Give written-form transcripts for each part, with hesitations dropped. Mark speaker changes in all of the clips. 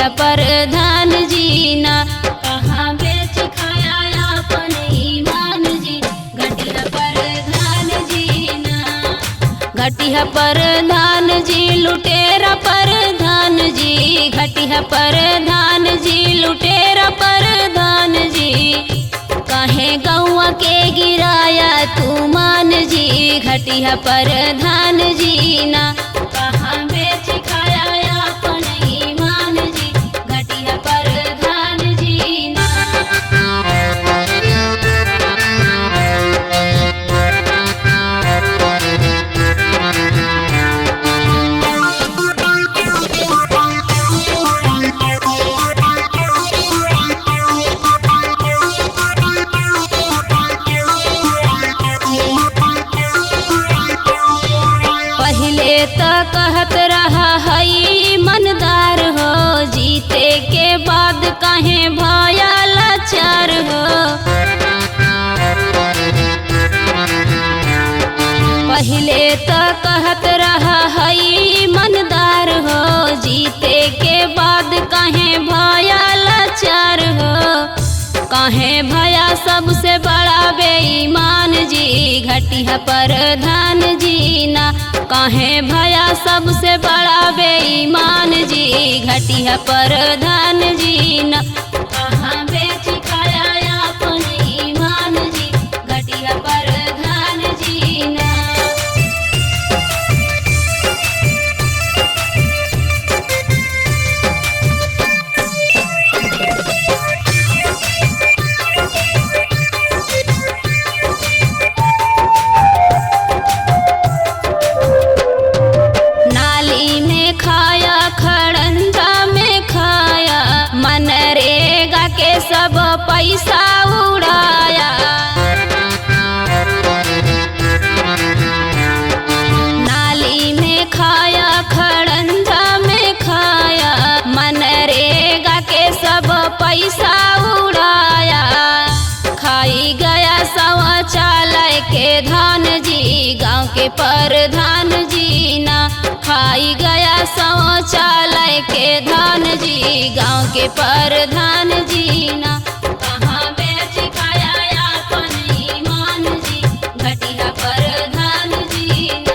Speaker 1: घटिया प्रधान जी ना कहाँ बेच खाया अपन ईमान जी। घटिया प्रधान जी ना घटिया प्रधान जी लुटेरा प्रधान जी। घटिया प्रधान जी लुटेरा प्रधान जी काहे गौआ के गिराया तू मान जी। घटिया प्रधान जी ना कहाँ बेच खाया अपन ईमान जी। घटिया प्रधान जी ना तो कहत रहा हई मनदार हो जीते के बाद काहे भया लाचार हो। पहले तो कहत रहा हई मनदार हो जीते के बाद काहे भया लाचार हो। काहे भया सबसे बड़ा बेईमान जी। घटिया प्रधान जी ना काहे भया सबसे बड़ा बेईमान जी। घटिया प्रधान जी ना कहाँ बेच खाया अपन ईमान जी। घटिया प्रधान जी ना सब पैसा उड़ाया। नाली में खाया खड़ंजा में खाया मनरेगा के सब पैसा उड़ाया। खाई गया शौचालय के धान जी। गांव के प्रधान जी ना खाई गया शौचालय के धान जी। गांव के प्रधान जी ना कहाँ बेच खाया अपन ईमान जी। घटिया प्रधान जी ना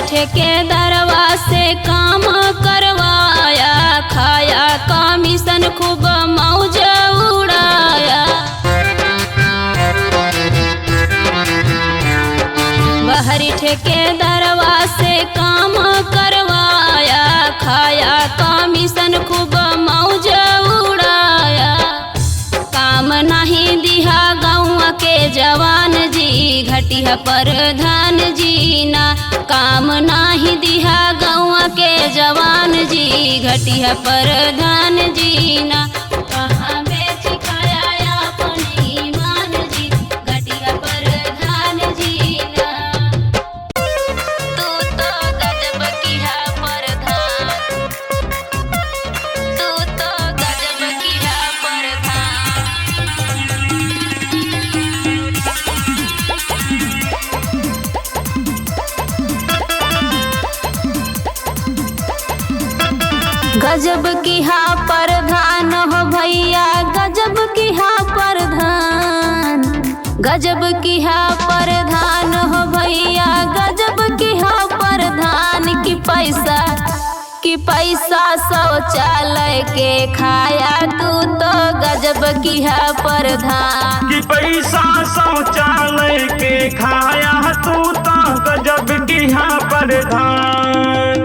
Speaker 1: ठेकेदारवा से काम करवाया। खाया कमीशन खूब मौज उड़ाया। बाहरी ठेकेदारवा से काम करवाया। खाया कमीशन खूब मौज उड़ाया। काम नहीं दिया गाँव के जवान जी। घटिया प्रधान जी ना काम नाही दिया गाँव के जवान जी। घटिया प्रधान जी ना कहाँ बेच खाया अपन ईमान जी। घटिया प्रधान जी ना तू तो गजब किया प्रधान। तू तो गजब किया प्रधान। गजब किया प्रधान हो भैया गजब किया प्रधान। गजब किया प्रधान हो भैया गजब किया प्रधान। कि पैसा शौचालय के खाया तू तो गजब किया प्रधान।
Speaker 2: कि पैसा शौचालय के खाया तू तो गजब किया प्रधान।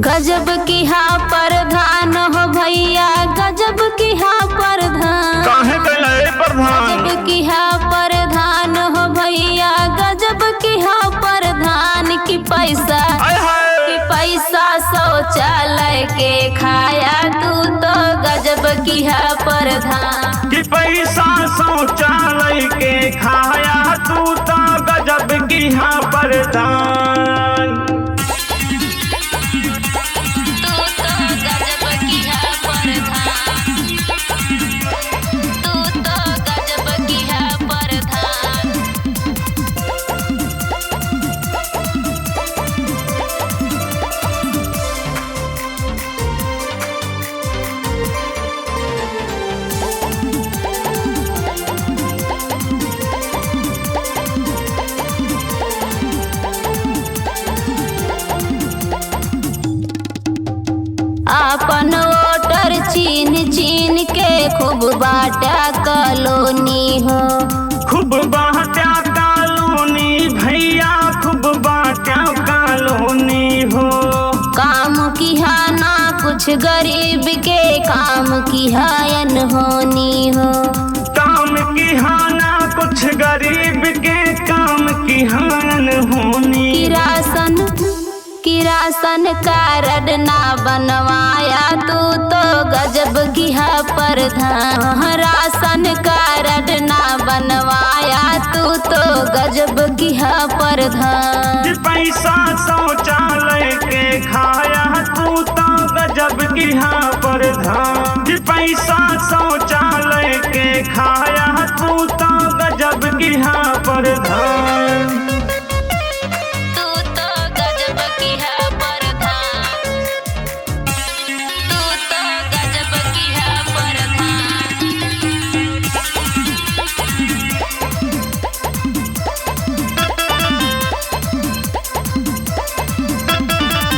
Speaker 1: गजब किया प्रधान हो भैया गजब किया प्रधान।
Speaker 2: काहे कहे प्रधान।
Speaker 1: गजब किया प्रधान हो भैया गजब किया प्रधान। कि पैसा शौचालय के खाया तू तो गजब किया प्रधान।
Speaker 2: कि पैसा शौचालय के खाया तू तो की हाँ प्रधान।
Speaker 1: तू तो गजब की है प्रधान, तू तो गजब की है प्रधान। आपन वोटर चीन चीन के खूब बाटा कॉलोनी हो।
Speaker 2: खूब बाटा कॉलोनी भैया, खूब बाटा कॉलोनी हो।
Speaker 1: काम किया ना कुछ गरीब के, काम किया अनहोनी हो।
Speaker 2: काम किया ना कुछ गरीब के, काम किया अनहोनी।
Speaker 1: किरासन कार्ड ना बनवाया, तू तो गजब की है प्रधान। राशन कार्ड ना बनवाया, तू तो गजब की है प्रधान।
Speaker 2: पैसा शौचालय के खाया, तू तो गजब की हाँ प्रधान। पैसा शौचालय के खाया, तू तो गजब की हाँ प्रधान।
Speaker 1: तू तो गजब की है प्रधान, तू तो गजब की है प्रधान।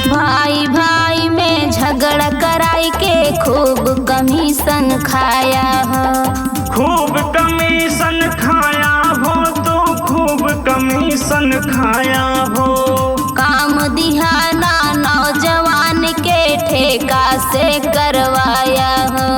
Speaker 1: भाई भाई में झगड़ा कराई के खूब कमीशन खाया हो।
Speaker 2: खूब कमीशन खाया हो, तो खूब कमीशन खाया हो।
Speaker 1: काम दिहाना नौजवान के ठेका से करवाया हो।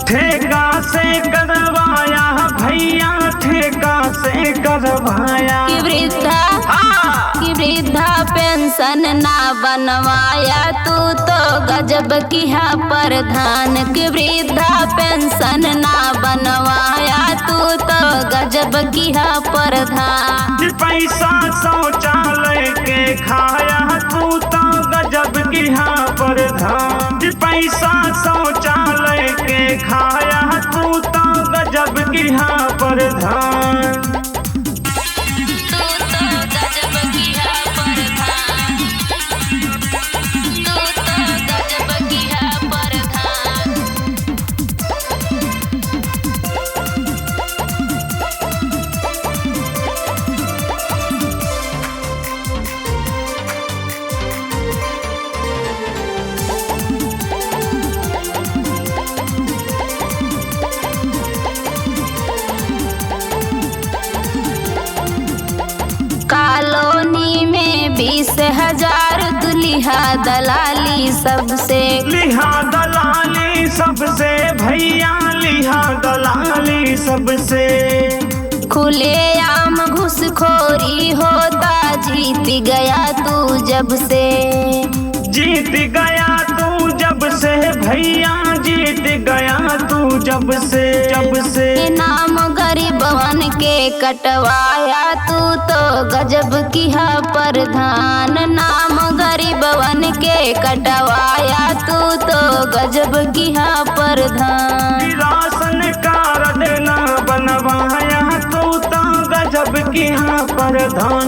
Speaker 2: ठेका से करवाया भैया, ठेका से करवाया।
Speaker 1: कि वृद्धा पेंशन ना बनवाया, तू तो गजब की है प्रधान। कि वृद्धा पेंशन ना बनवाया, तू तो गजब की है प्रधान।
Speaker 2: पैसा शौचालय के खाया, तू तो गजब की हाँ प्रधान। पैसा शौचालय के खाया, तू तो गजब की हाँ प्रधान।
Speaker 1: तू तो गजब की है प्रधान, तू तो गजब की है प्रधान। कॉलोनी में 20,000 दुल्हा दलाली सबसे।
Speaker 2: लिहा दलाली सबसे भैया, लिहा दलाली सबसे।
Speaker 1: खुले आम घुसखोरी होता, जीत गया तू जब से।
Speaker 2: जीत गया तू जब से भैया, जीत गया तू जब से।
Speaker 1: नाम गरीबवन के कटवाया, तू तो गजब की है प्रधान। नाम गरीबवन के कटवाया, तू तो गजब की है प्रधान।
Speaker 2: राशन कार्ड ना बनवाया, तू तो गजब की हाँ प्रधान।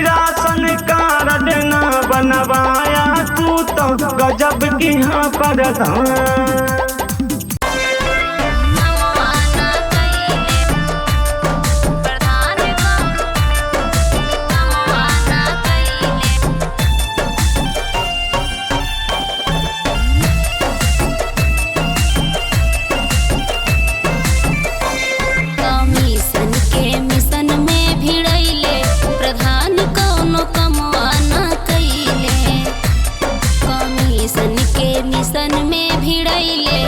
Speaker 2: राशन कार्ड ना बनवाया, तू तो गजब की हाँ प्रधान।
Speaker 1: मिशन में भिड़ैले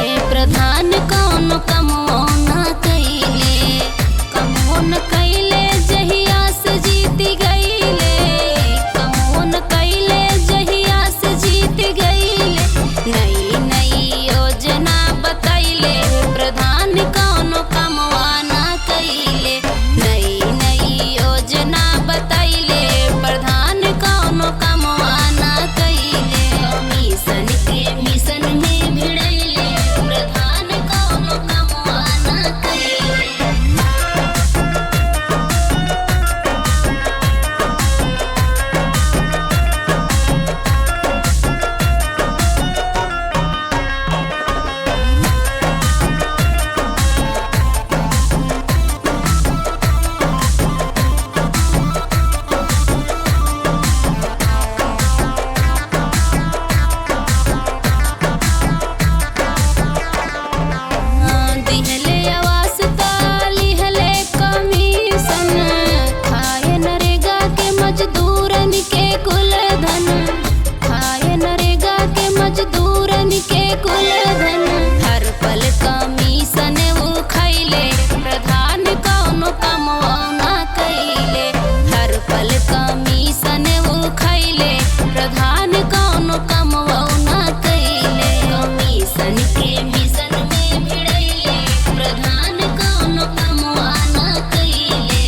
Speaker 1: मिशन में भिड़ैले प्रधान कौनो कमवा न कइले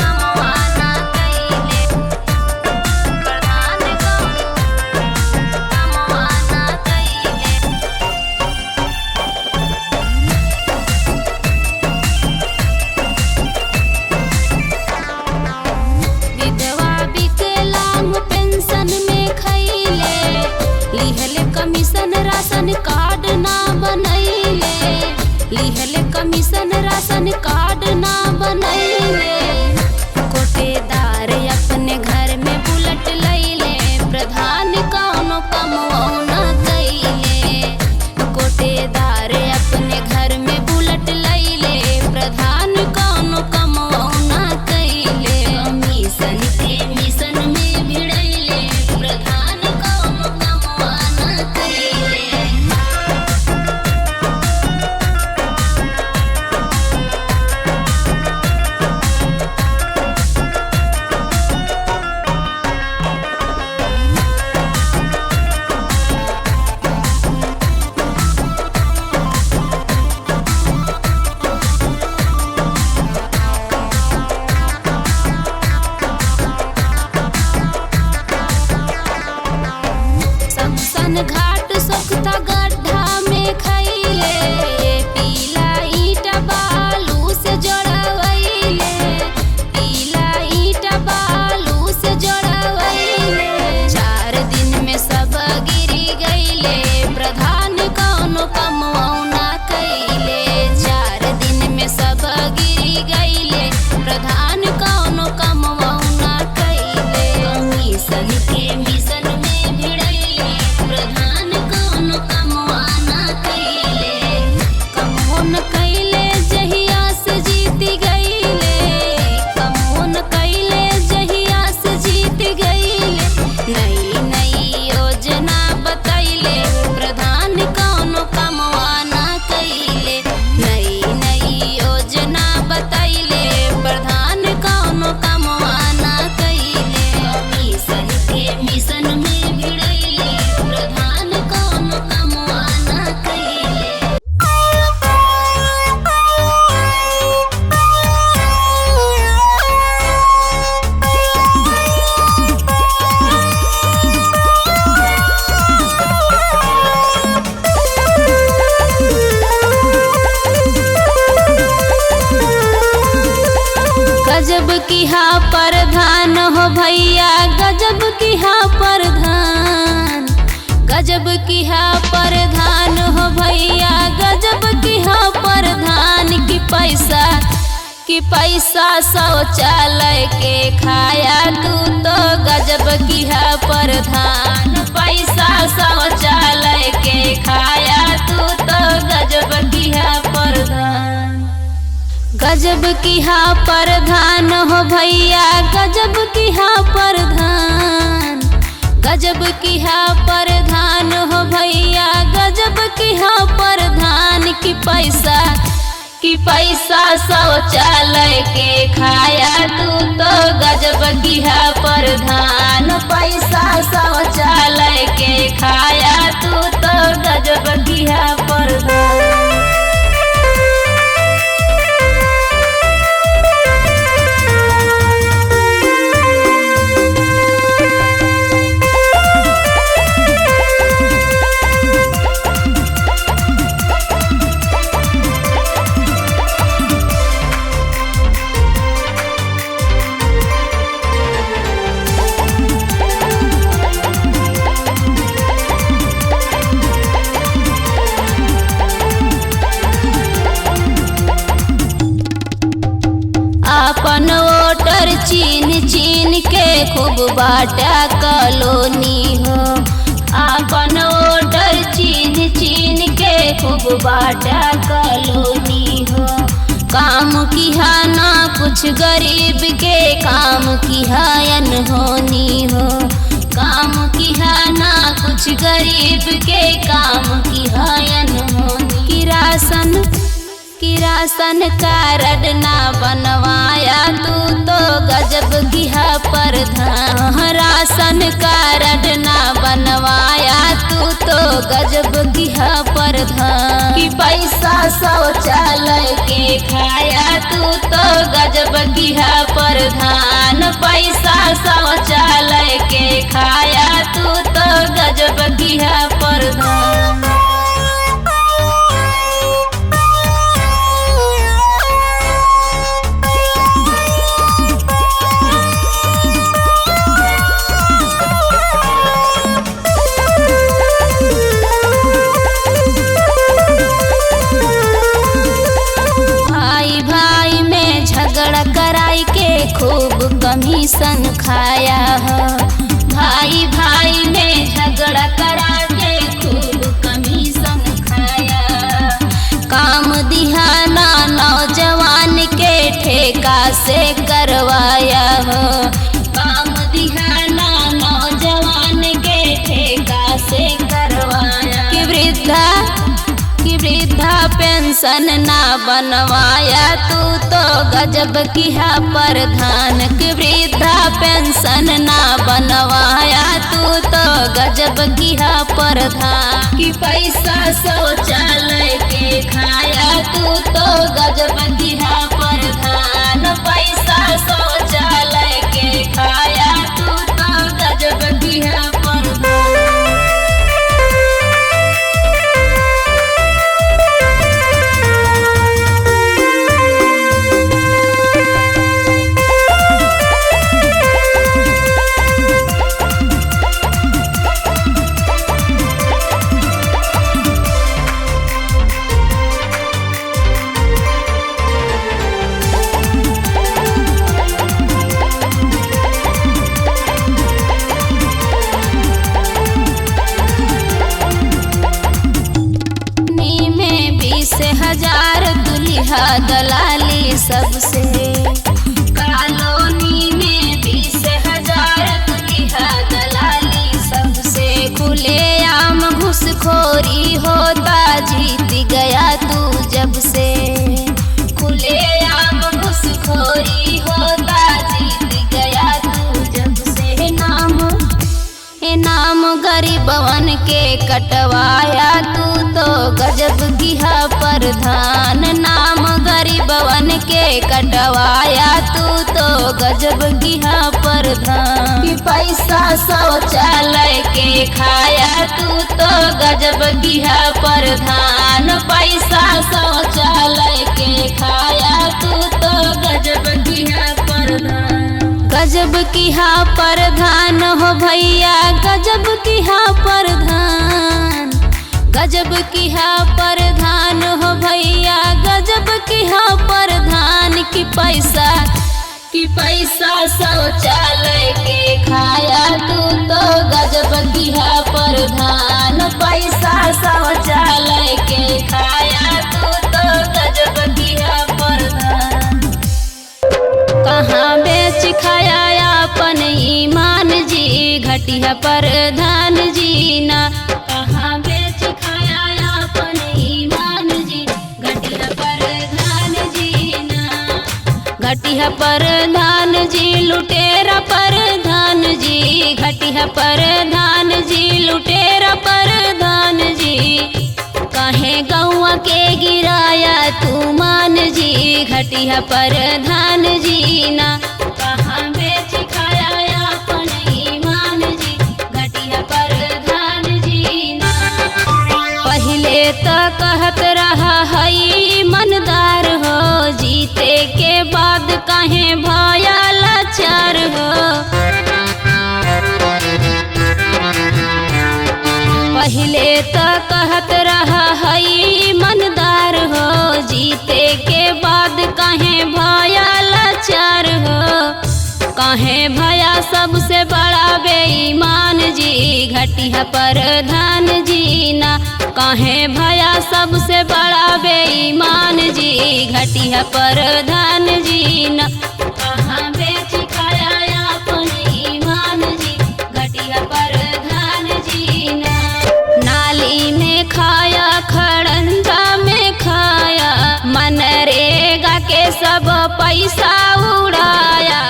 Speaker 1: कमवा न कइले प्रधान कमवा न कइले। विधवा विकलांग पेंशन में खइले लिहले कमीशन राशन कार्ड ना बनैले लिहले कमीशन राशन कार्ड ना बनैले। कोटेदार अपने घर में बुलेट लैले प्रधान कौनो कमवा न कइले कोटेदार अपने घर में बुलेट लैले प्रधान कौनो कमवा न कइले। मिशन में भिड़ैले प्रधान कौनो कमवा न कइले। शमशान घाट सोखता गड्ढा में खइले पीला ईटा बालू से जोड़वैले पीला ईटा बालू से जोड़वैले। 4 दिन में सब गिरी गइले प्रधान कौनो कमवा न कइले 4 दिन में सब गिरी गइले प्रधान कौनो कमवा न कइले। मिशन में भिड़ैले प्रधान कौनो कमवा न कइले कमो न कइले जहिया से जीत गइले कमो न कइले जहिया से जीत गइले। नई नई योजना बतैले प्रधान कौनो कमवा न कइले नई नई योजना बतैले प्रधान कौनो कमवा न कइले। मिशन में भिड़ैले प्रधान कौनो कमवा न कइले। गजब की हा प्रधान हो भैया गजब की हा प्रधान गजब की हा प्रधान हो भैया गजब की हा प्रधान की पैसा शौचालय के खाया तू तो गजब की हा प्रधान पैसा शौचालय के खाया तू तो गजब की हा प्रधान गजब की हा प्रधान हो भैया गजब की हा प्रधान गजब की हा प्रधान हो भैया गजब की हा प्रधान की पैसा शौचालय के खाया तू तो गजब की हा प्रधान पैसा शौचालय के खाया तू तो गजब की हा प्रधान। अपन वोटर चीन चीन के खूब बाटा कॉलोनी हो अपन वोटर चीन चीन के खूब बाटा कॉलोनी हो काम किया ना कुछ गरीब के काम किया अनहोनी हो काम किया ना कुछ गरीब के काम किया अनहोनी। कि राशन कार्ड ना बनवाया तू तो गजब गिहा प्रधान। राशन कार्ड ना बनवाया तू तो गजब गिहा प्रधान। कि पैसा शौचालय के खाया तू तो गजब गिहा प्रधान। पैसा शौचालय के खाया तू तो गजब गिहा प्रधान। कराई के खूब कमीशन खाया है। भाई भाई में झगड़ा करा के खूब कमीशन खाया। काम दिहाना नौजवान के ठेका से करवाया है। काम दिहाना नौजवान के ठेका से करवाया। कि वृद्धा पेंशन ना बनवाया तू तो गजब गिहा प्रधान। कि वृद्धा पेंशन ना बनवाया तू तो गजब गिहा प्रधान। कि पैसा शौचालय के खाया तू तो गजब गिहा प्रधान। पैसा शौचालय के खाया तू तो गजब गिहा प्रधान। दलाली सबसे कॉलोनी में 20,000 दुल्हा दलाली सबसे। खुलेआम घूसखोरी होता जीत गया तू जब से। खुलेआम घूसखोरी होता जीत गया तू जब से। नाम गरीबवन के कटवाया तू तो गजब गिहा प्रधान। नाम गरीबवन के कटवाया तू तो गजब गिहा प्रधान। कि पैसा शौचालय के खाया तू तो गजब गिहा प्रधान। पैसा शौचालय के खाया तू तो गजब गिहा प्रधान। गजब गिहा प्रधान हो भैया गजब गिहा प्रधान। गजब गिहा प्रधान हो भैया गजब गिहा प्रधान। कि पैसा शौचालय के खाया तू तो गजब गिहा प्रधान। पैसा शौचालय के खाया तू तो गजब गिहा प्रधान। कहाँ बेच खाया अपन ईमान जी घटिया प्रधान जी ना। कहाँ बेच खाया अपन ईमान जी घटिया प्रधान जी ना। घटिया प्रधान जी लुटेरा प्रधान जी। घटिया प्रधान जी लुटेरा प्रधान जी। काहे गौआ के गिराया तू मान जी घटिया प्रधान जी ना। कहाँ बेच खाया अपन ईमान जी घटिया प्रधान जी ना। पहले तो कहत रहा हई मनदार हो जीते के बाद काहे भया लाचार हो। पहले तो कहत रहा हई मनदार हो जीते के बाद काहे भया लाचार हो। काहे भया सबसे बड़ा बेईमान जी घटिया प्रधान जी ना। काहे भया सबसे बड़ा बेईमान जी घटिया प्रधान जी ना। कहाँ बेच खाया अपन ईमान जी घटिया प्रधान जी ना। नाली में खाया खड़ंजा में खाया मन पैसा उड़ाया।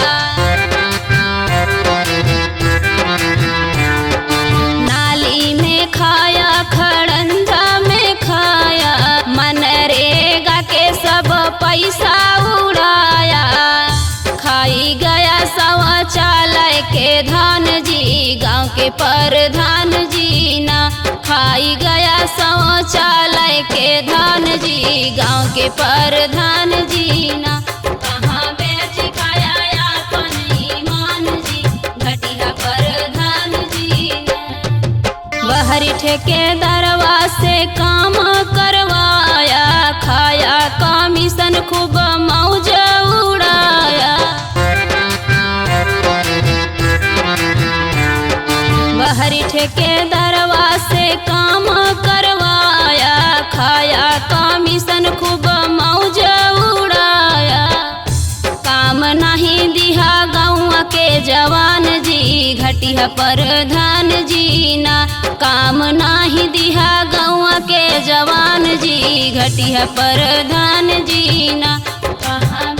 Speaker 1: नाली में खाया खड़ंजा में खाया, मनरेगा के सब पैसा उड़ाया। खाई गया शौचालय के धान जी, गांव के प्रधान जी ना। खाई गया शौचालय के धान जी, गांव के प्रधान जी ना। कहाँ बेच खाया अपन ईमान जी, घटिया प्रधान जी ना। बहरी ठेकेदारवा से काम करवाया, खाया कमीशन खूब मौज उड़ाया। बहरी ठेकेदारवा से काम करवाया, खाया कमीशन खूब मौज उड़ाया। काम नहीं दिया गाँव के जवान जी, घटिया प्रधान जी ना। काम नहीं दिया गाँव के जवान जी, घटिया प्रधान जी ना। कहाँ